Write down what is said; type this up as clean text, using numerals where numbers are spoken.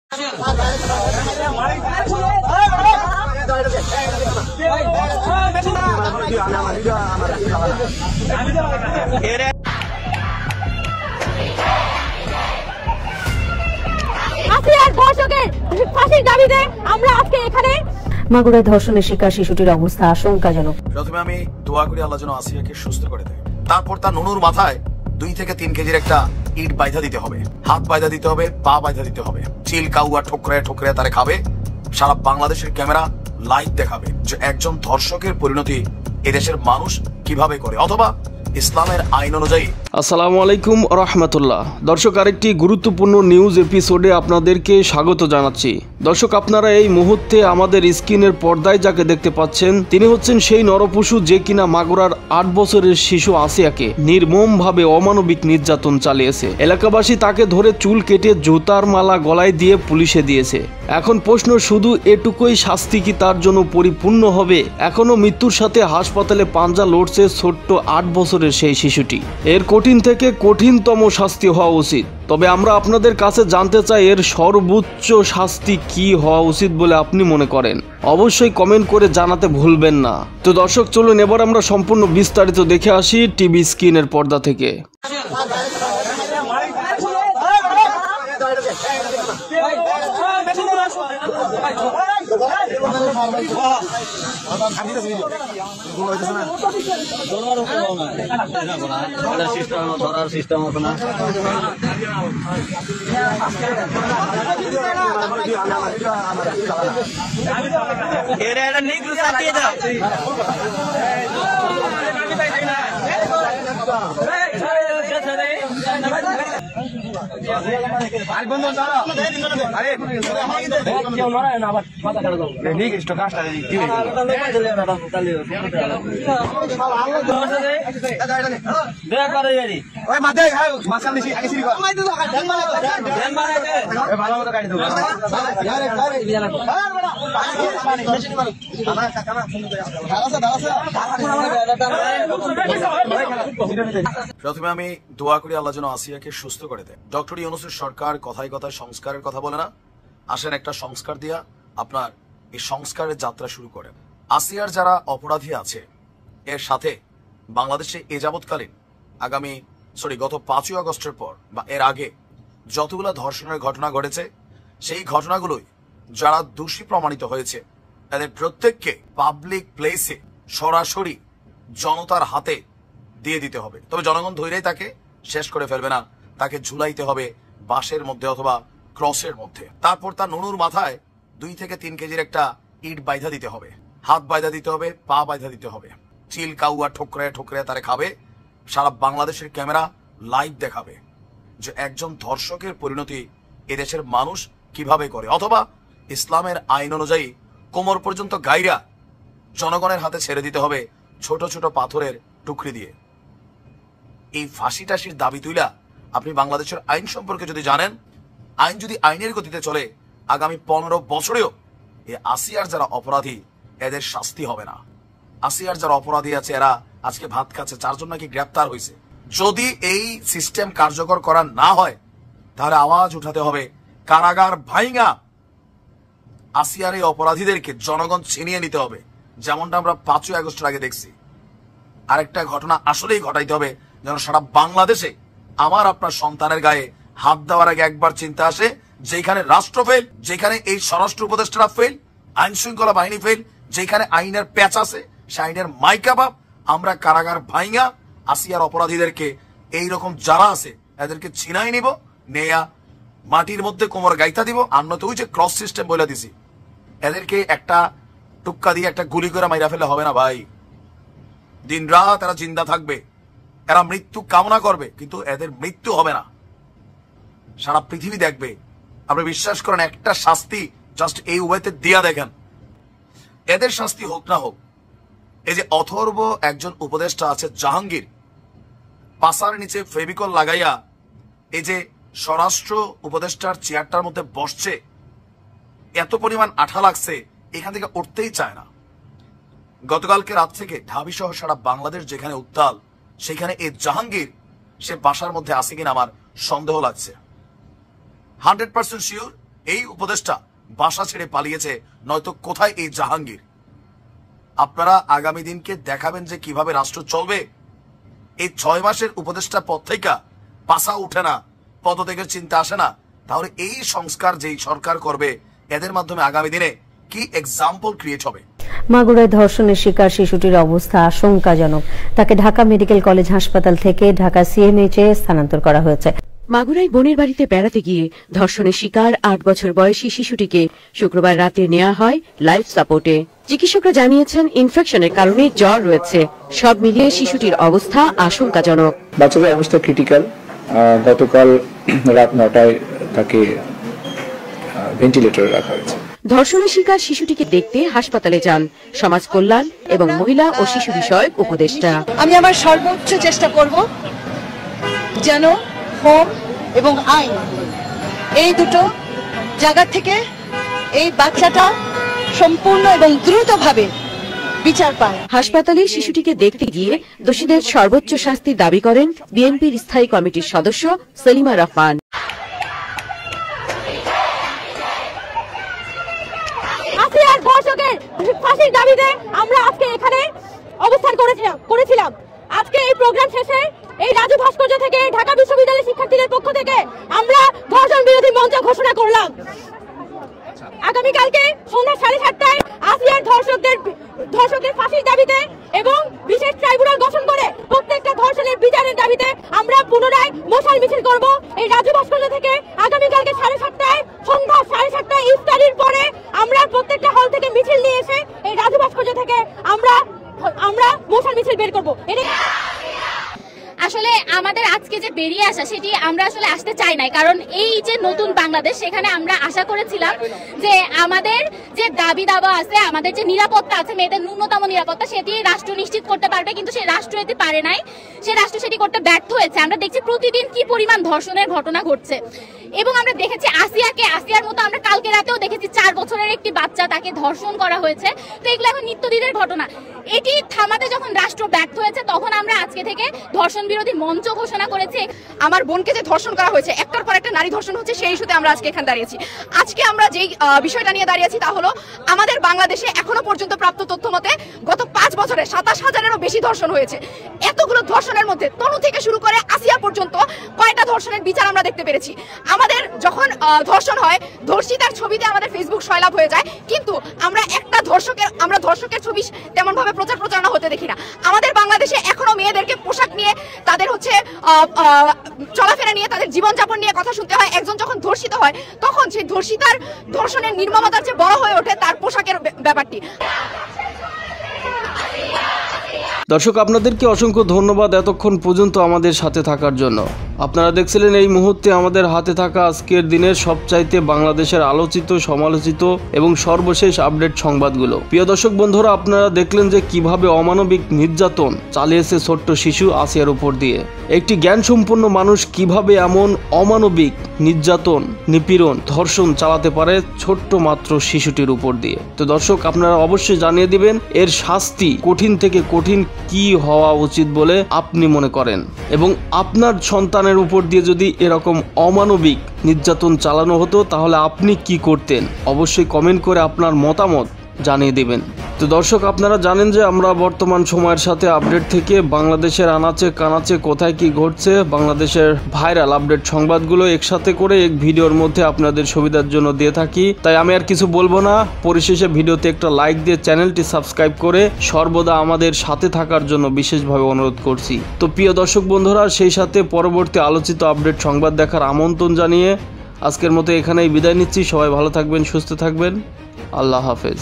মাগুরায় ধর্ষণের শিকার শিশুটির অবস্থা আশঙ্কাজনক। প্রথমে আমি দোয়া করি আল্লাহ যেন আসিয়াকে সুস্থ করে দেয়। তারপর তার নুনুর মাথায় 2 থেকে 3 কেজির একটা ইট বাইধা দিতে হবে, হাত বাইধা দিতে হবে, পা বাইধা দিতে হবে। চিল কাউয়া ঠোকরে ঠোকরে তারে খাবে। সারা বাংলাদেশের ক্যামেরা লাইভ দেখাবে যে একজন ধর্ষকের পরিণতি এদেশের মানুষ কিভাবে করে, অথবা ইসলামের আইন অনুযায়ী। আসসালামু আলাইকুম রহমতুল্লাহ। দর্শক, আরেকটি গুরুত্বপূর্ণ নিউজ এপিসোডে আপনাদেরকে স্বাগত জানাচ্ছি। দর্শক, আপনারা এই মুহূর্তে আমাদের স্ক্রিনের পর্দায় যাকে দেখতে পাচ্ছেন তিনি হচ্ছেন সেই নরপশু যে কিনা মাগুরার 8 বছরের শিশু আসিয়াকে নির্মমভাবে অমানবিক নির্যাতন চালিয়েছে। এলাকাবাসী তাকে ধরে চুল কেটে জুতার মালা গলায় দিয়ে পুলিশে দিয়েছে। এখন প্রশ্ন শুধু এটুকুই, শাস্তি কি তার জন্য পরিপূর্ণ হবে? এখনো মৃত্যুর সাথে হাসপাতালে পাঞ্জা লড়ছে ছোট্ট 8 বছরের সেই শিশুটি। এর কঠিন থেকে কঠিনতম শাস্তি হওয়া উচিত। তবে আমরা আপনাদের কাছে জানতে চাই এর সর্বোচ্চ শাস্তি কি হওয়া উচিত বলে আপনি মনে করেন। অবশ্যই কমেন্ট করে জানাতে ভুলবেন না। তো দর্শক, চলুন এবার আমরা সম্পূর্ণ বিস্তারিত দেখে আসি টিভি স্ক্রিনের পর্দা থেকে। প্রথমে আমি দোয়া করি আল্লাহ যেন আসিয়াকে সুস্থ করে দেয়। ডক্টর ইউনূসের সরকার কথায় কথায় সংস্কারের কথা বলে না। আসেন একটা সংস্কার দিয়া আপনার এই সংস্কারের যাত্রা শুরু করেন। আসিয়ার যারা অপরাধী আছে এর সাথে বাংলাদেশে এ যাবৎকালীন গত 5ই আগস্টের পর বা এর আগে যতগুলো ধর্ষণের ঘটনা ঘটেছে সেই ঘটনাগুলোই যারা দোষী প্রমাণিত হয়েছে তাদের প্রত্যেককে পাবলিক প্লেসে সরাসরি জনতার হাতে দিয়ে দিতে হবে। তবে জনগণ ধৈর্যই তাকে শেষ করে ফেলবে না, তাকে ঝুলাইতে হবে বাঁশের মধ্যে অথবা ক্রসের মধ্যে। তারপর তার নুনুর মাথায় 2 থেকে 3 কেজির একটা ইট বাইধা দিতে হবে, হাত বাইধা দিতে হবে, পা বাইধা দিতে হবে। চিল কাউয়া ঠোকরে ঠোকরে তারে খাবে। সারা বাংলাদেশের ক্যামেরা লাইভ দেখাবে যে একজন ধর্ষকের পরিণতি এদেশের মানুষ কিভাবে করে, অথবা ইসলামের আইন অনুযায়ী কোমর পর্যন্ত গাইরা জনগণের হাতে ছেড়ে দিতে হবে ছোট ছোট পাথরের টুকরি দিয়ে। এই ফাঁসি টাসির দাবি তুইলা আপনি বাংলাদেশের আইন সম্পর্কে যদি জানেন, আইন যদি আইনের গতিতে চলে আগামী 15 বছরেও এই আসিয়ার যারা অপরাধী এদের শাস্তি হবে না। আসিয়ার যারা অপরাধী আছে এরা আজকে ভাত খাচ্ছে, 4 জন নাকি গ্রেপ্তার হয়েছে। যদি এই সিস্টেম কার্যকর করা না হয় তাহলে আওয়াজ উঠাতে হবে কারাগার ভাইঙ্গা আসিয়ার এই অপরাধীদেরকে জনগণ ছিনিয়ে নিতে হবে, যেমনটা আমরা 5ই আগস্টের আগে দেখছি। আরেকটা ঘটনা আসলেই ঘটাইতে হবে যেন সারা বাংলাদেশে আমার আপনার সন্তানের গায়ে হাত দেওয়ার আগে একবার চিন্তা আসে, যেখানে রাষ্ট্র ফেল, যেখানে এই স্বরাষ্ট্র উপদেষ্টারা ফেল, আইন শৃঙ্খলা বাহিনী ফেল, যেখানে আইনের প্যাচ আছে সে আইনের মাইকা বাপ, আমরা কারাগার ভাইঙ্গা আসিয়ার অপরাধীদেরকে এইরকম যারা আছে এদেরকে ছিনাই নিব, নেয়া মাটির মধ্যে কোমর গাইতা দিব। আমরা তো ওই যে ক্রস সিস্টেম বলে দিছি, এদেরকে একটা টুক্কা দিয়ে একটা গুলি করে মাইরা ফেলে হবে না ভাই। দিন রাত এরা জিন্দা থাকবে, এরা মৃত্যু কামনা করবে, কিন্তু এদের মৃত্যু হবে না। সারা পৃথিবী দেখবে। আপনি বিশ্বাস করেন একটা শাস্তি জাস্ট এই ওয়েতে দিয়া দেখেন, এদের শাস্তি হোক না হোক। এই যে অথর্ব একজন উপদেষ্টা আছে জাহাঙ্গীর, পাশার নিচে ফেভিকল লাগাইয়া এই যে স্বরাষ্ট্র উপদেষ্টার চেয়ারটার মধ্যে বসছে, এত পরিমাণ আঠা লাগছে এখান থেকে উঠতেই চায় না। গতকালকে রাত থেকে ঢাবি সহ সারা বাংলাদেশ যেখানে উত্তাল, সেখানে এই জাহাঙ্গীর সে বাসার মধ্যে আছে কিনা আমার সন্দেহ লাগছে। 100% শিওর এই উপদেষ্টা বাসা ছেড়ে পালিয়েছে, নয়তো কোথায় এই জাহাঙ্গীর? আপনারা আগামী দিনকে দেখাবেন যে কিভাবে রাষ্ট্র চলবে। এই 6 মাসের উপদেষ্টা পদ থেকে পাশা উঠে না, পদত্যাগের চিন্তা আসে না, তাহলে এই সংস্কার যেই সরকার করবে এদের মাধ্যমে আগামী দিনে কি এক্সাম্পল ক্রিয়েট হবে? মাগুরায় ধর্ষণের শিকার শিশুটির অবস্থা আশঙ্কাজনক। তাকে ঢাকা মেডিকেল কলেজ হাসপাতাল থেকে ঢাকা সিএমএইচে স্থানান্তর করা হয়েছে। মাগুরায় বোনের বাড়িতে বেড়াতে গিয়ে ধর্ষণের শিকার 8 বছর বয়সী শিশুটিকে শুক্রবার রাতে নেওয়া হয় লাইফ সাপোর্টে। চিকিৎসকরা জানিয়েছেন ইনফেকশনের কারণে জ্বর রয়েছে। সব মিলিয়ে শিশুটির অবস্থা আশঙ্কাজনক। বাচ্চাদের অবস্থা ক্রিটিক্যাল। গতকাল রাত 9টায় তাকে ভেন্টিলেটরে রাখা হয়েছে। ধর্ষণের শিকার শিশুটিকে দেখতে হাসপাতালে যান সমাজ কল্যাণ এবং মহিলা ও শিশু বিষয়ক উপদেষ্টা। আমি আমার সর্বোচ্চ চেষ্টা করব যেন হোম এবং আইন এই দুটো জায়গা থেকে এই বাচ্চাটা সম্পূর্ণ এবং দ্রুতভাবে বিচার পায়। হাসপাতালে শিশুটিকে দেখতে গিয়ে দোষীদের সর্বোচ্চ শাস্তির দাবি করেন বিএনপির স্থায়ী কমিটির সদস্য সেলিমা রহমান। আসিয়ার ধর্ষকের ফাঁসির দাবিতে আমরা আজকে এখানে অবস্থান করেছিলাম। আজকে এই প্রোগ্রাম শেষে এই রাজু ভাস্কর্য থেকে ঢাকা বিশ্ববিদ্যালয়ের শিক্ষার্থীদের পক্ষ থেকে আমরা ধর্ষণ বিরোধী মঞ্চ ঘোষণা করলাম। আগামীকালকে সন্ধ্যা 7:30টায় আসিয়ার ধর্ষকের ফাঁসির দাবিতে এবং বিশেষ ট্রাইব্যুনাল গঠন করে প্রত্যেকটা ধর্ষণের বিচারের দাবিতে আমরা পুনরায় মশাল মিছিল করব এই রাজু ভাস্কর্য থেকে। আগামীকালকে 7:30টায় সন্ধ্যা 7:30টায় ইফতারির পরে আমরা প্রত্যেকটা হল থেকে মিছিল নিয়ে এসে এই রাজু ভাস্কর্য থেকে আমরা মশাল মিছিল বের করব। আসলে আমাদের আজকে যে বেরিয়ে আসা সেটি আমরা আসলে আসতে চাই নাই, কারণ এই যে নতুন বাংলাদেশ সেখানে আমরা আশা করেছিলাম যে আমাদের যে দাবি দাবা আছে, আমাদের যে নিরাপত্তা আছে, মেয়েদের ন্যূনতম নিরাপত্তা, সেটি রাষ্ট্র নিশ্চিত করতে পারবে, কিন্তু সেই রাষ্ট্র এতে পারে নাই, সে রাষ্ট্র সেটি করতে ব্যর্থ হয়েছে। আমরা দেখছি প্রতিদিন কি পরিমাণ ধর্ষণের ঘটনা ঘটছে এবং আমরা দেখেছি আসিয়ার মতো আমরা কালকে রাতেও দেখেছি 4 বছরের একটি বাচ্চা, তাকে ধর্ষণ করা হয়েছে। তো এগুলো এখন নিত্যদিনের ঘটনা। এটি থামাতে যখন রাষ্ট্র ব্যর্থ হয়েছে তখন আমরা আজকে থেকে ধর্ষণ বিরোধী মঞ্চ ঘোষণা করেছি। আমার বোনকে যে ধর্ষণ করা হয়েছে, একটার পর একটা নারী ধর্ষণ হচ্ছে, সেই ইস্যুতে আমরা আজকে এখানে দাঁড়িয়েছি। আজকে আমরা যেই বিষয়টা নিয়ে দাঁড়িয়েছি তা হলো আমাদের বাংলাদেশে এখনো পর্যন্ত প্রাপ্ত তথ্য মতে গত 5 বছরে 27,000-এরও বেশি ধর্ষণ হয়েছে। এতগুলো ধর্ষণের মধ্যে তনু থেকে শুরু করে আসিয়া পর্যন্ত কয়টা ধর্ষণের বিচার আমরা দেখতে পেরেছি? আমাদের যখন ধর্ষণ হয়, ধর্ষিতার ছবিতে আমাদের ফেসবুক সয়লাভ হয়ে যায়, কিন্তু আমরা ধর্ষকের ছবি তেমন ভাবে প্রচারণা হতে দেখি না। আমাদের বাংলাদেশে এখনো মেয়েদেরকে পোশাক নিয়ে, তাদের হচ্ছে চলাফেরা নিয়ে, তাদের জীবনযাপন নিয়ে কথা শুনতে হয়। একজন যখন ধর্ষিত হয় তখন সেই ধর্ষণের নির্মমতার চেয়ে বড় হয়ে ওঠে তার পোশাকের ব্যাপারটি। দর্শক, আপনাদেরকে অসংখ্য ধন্যবাদ এতক্ষণ পর্যন্ত আমাদের সাথে থাকার জন্য। আপনারা দেখছিলেন এই মুহূর্তে আমাদের হাতে থাকা আজকের দিনের সবচাইতে বাংলাদেশের আলোচিত, সমালোচিত এবং সর্বশেষ আপডেট সংবাদগুলো। প্রিয় দর্শক বন্ধুরা, আপনারা দেখলেন যে কিভাবে অমানবিক নির্যাতন চালিয়েছে ছোট্ট শিশু আসিয়ার উপর দিয়ে। একটি জ্ঞানসম্পন্ন মানুষ কিভাবে এমন অমানবিক নির্যাতন, নিপীড়ন, ধর্ষণ চালাতে পারে ছোট্ট মাত্র শিশুটির উপর দিয়ে। তো দর্শক, আপনারা অবশ্যই জানিয়ে দিবেন এর শাস্তি কঠিন থেকে কঠিন কি হওয়া উচিত বলে আপনি মনে করেন, এবং আপনার সন্তানের উপর দিয়ে যদি এরকম অমানবিক নির্যাতন চালানো হতো তাহলে আপনি কি করতেন? অবশ্যই কমেন্ট করে আপনার মতামত জানিয়ে দিবেন। তো দর্শক, আপনারা জানেন যে আমরা বর্তমান সময়ের সাথে আপডেট থেকে বাংলাদেশের আনাচে কানাচে কোথায় কি ঘটছে, বাংলাদেশের ভাইরাল আপডেট সংবাদগুলো একসাথে করে এক ভিডিওর মধ্যে আপনাদের সুবিধার জন্য দিয়ে থাকি। তাই আমি আর কিছু বলবো না, পরিশেষে ভিডিওতে একটা লাইক দিয়ে চ্যানেলটি সাবস্ক্রাইব করে সর্বদা আমাদের সাথে থাকার জন্য বিশেষভাবে অনুরোধ করছি। তো প্রিয় দর্শক বন্ধুরা, সেই সাথে পরবর্তী আলোচিত আপডেট সংবাদ দেখার আমন্ত্রণ জানিয়ে আজকের মতো এখানেই বিদায় নিচ্ছি। সবাই ভালো থাকবেন, সুস্থ থাকবেন। আল্লাহ হাফেজ।